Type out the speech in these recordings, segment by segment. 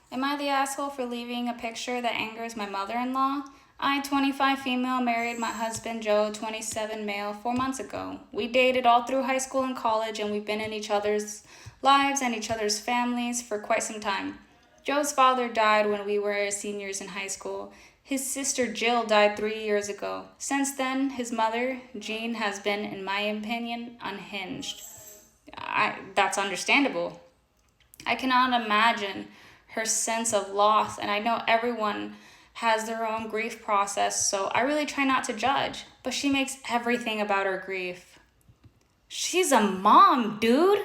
Am I the asshole for leaving a picture that angers my mother-in-law? I, 25 female, married my husband Joe, 27 male, 4 months ago. We dated all through high school and college, and we've been in each other's lives and each other's families for quite some time. Joe's father died when we were seniors in high school. His sister Jill died 3 years ago. Since then, his mother, Jean, has been, in my opinion, unhinged. That's understandable. I cannot imagine her sense of loss, and I know everyone has their own grief process, so I really try not to judge, but she makes everything about her grief. She's a mom, dude.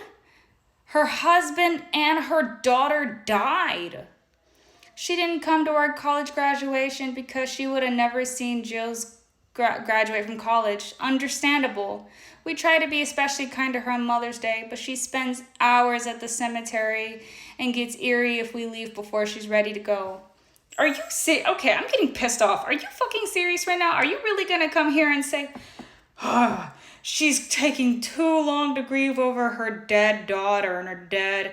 Her husband and her daughter died. She didn't come to our college graduation because she would have never seen Jill's graduate from college. Understandable. We try to be especially kind to her on Mother's Day, but she spends hours at the cemetery and gets eerie if we leave before she's ready to go. Are you okay, I'm getting pissed off. Are you fucking serious right now? Are you really gonna come here and say, she's taking too long to grieve over her dead daughter and her dead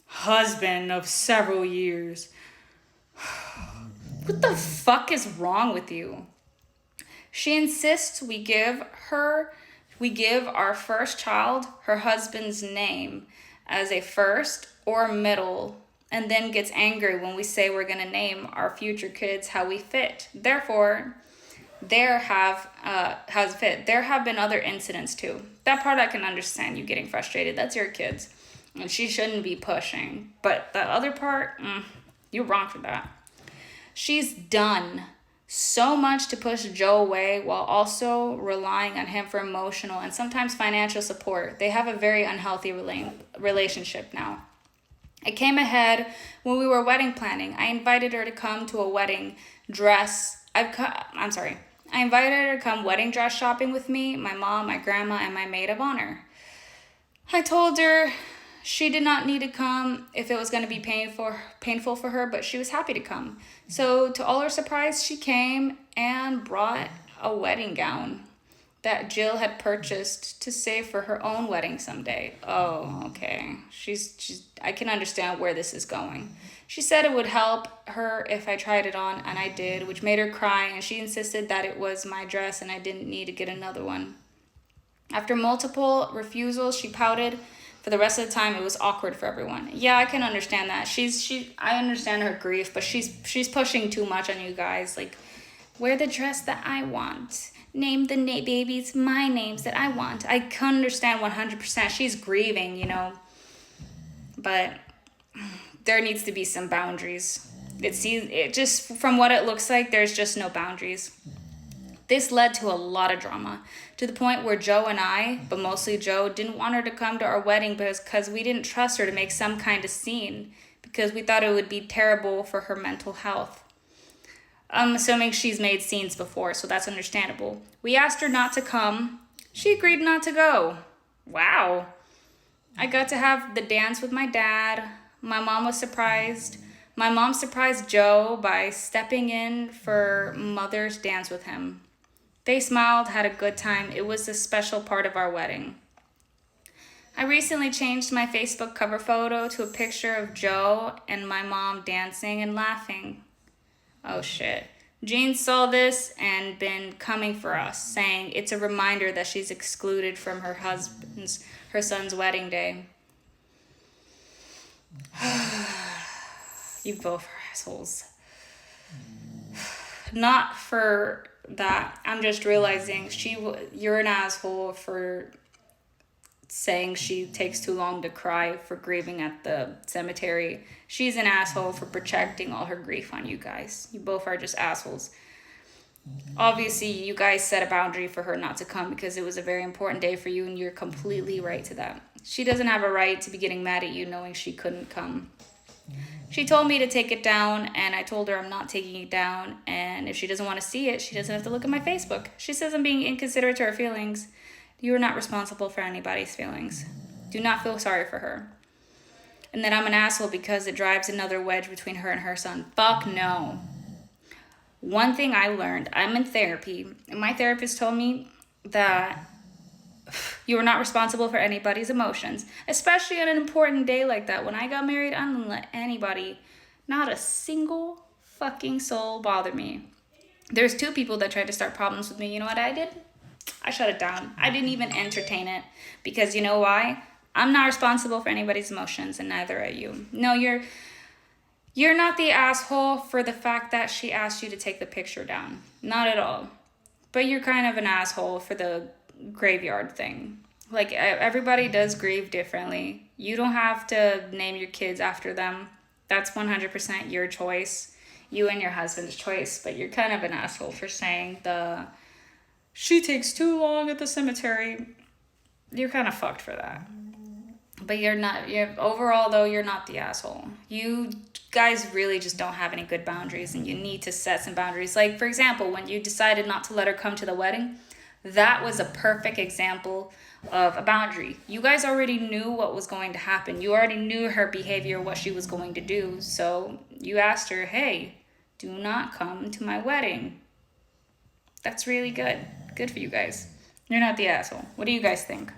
husband of several years? What the fuck is wrong with you? She insists we give our first child her husband's name as a first or middle, and then gets angry when we say we're going to name our future kids how we fit. Therefore, there have been other incidents too. That part I can understand, you getting frustrated. That's your kids, and she shouldn't be pushing. But the other part, you're wrong for that. She's done so much to push Joe away while also relying on him for emotional and sometimes financial support. They have a very unhealthy relationship now. It came ahead when we were wedding planning. I invited her to come to a wedding dress. I invited her to come wedding dress shopping with me, my mom, my grandma, and my maid of honor. I told her she did not need to come if it was going to be painful for her, but she was happy to come. So to all her surprise, she came and brought a wedding gown that Jill had purchased to save for her own wedding someday. Oh, okay. I can understand where this is going. She said it would help her if I tried it on, and I did, which made her cry, and she insisted that it was my dress and I didn't need to get another one. After multiple refusals, she pouted. For the rest of the time, it was awkward for everyone. Yeah, I can understand that. I understand her grief, but she's pushing too much on you guys. Like, wear the dress that I want. Name the babies my names that I want. I can understand 100%. She's grieving, but there needs to be some boundaries. It just, from what it looks like, there's just no boundaries. This led to a lot of drama, to the point where Joe and I, but mostly Joe, didn't want her to come to our wedding because we didn't trust her to make some kind of scene, because we thought it would be terrible for her mental health. I'm assuming she's made scenes before, so that's understandable. We asked her not to come. She agreed not to go. Wow. I got to have the dance with my dad. My mom was surprised. My mom surprised Joe by stepping in for Mother's dance with him. They smiled, had a good time. It was a special part of our wedding. I recently changed my Facebook cover photo to a picture of Joe and my mom dancing and laughing. Oh shit. Jean saw this and been coming for us, saying it's a reminder that she's excluded from her son's wedding day. You both are assholes. Not for that. I'm just realizing you're an asshole for saying she takes too long to cry for grieving at the cemetery. She's an asshole for projecting all her grief on you guys. You both are just assholes. Obviously, you guys set a boundary for her not to come because it was a very important day for you, and you're completely right to that. She doesn't have a right to be getting mad at you knowing she couldn't come. She told me to take it down, and I told her I'm not taking it down, and if she doesn't want to see it, she doesn't have to look at my Facebook. She says I'm being inconsiderate to her feelings. You are not responsible for anybody's feelings. Do not feel sorry for her. And that I'm an asshole because it drives another wedge between her and her son. Fuck no. One thing I learned, I'm in therapy, and my therapist told me that you are not responsible for anybody's emotions, especially on an important day like that. When I got married, I didn't let anybody Not a single fucking soul bothered me. There's 2 people that tried to start problems with me. You know what I did? I shut it down. I didn't even entertain it. Because you know why? I'm not responsible for anybody's emotions, and neither are you. No, you're not the asshole for the fact that she asked you to take the picture down. Not at all. But you're kind of an asshole for the graveyard thing. Like, everybody does grieve differently. You don't have to name your kids after them. That's 100% your choice. You and your husband's choice. But you're kind of an asshole for saying she takes too long at the cemetery. You're kind of fucked for that. But overall, though, you're not the asshole. You guys really just don't have any good boundaries, and you need to set some boundaries. Like, for example, when you decided not to let her come to the wedding, that was a perfect example of a boundary. You guys already knew what was going to happen. You already knew her behavior, what she was going to do. So you asked her, hey, do not come to my wedding. That's really good. Good for you guys. You're not the asshole. What do you guys think?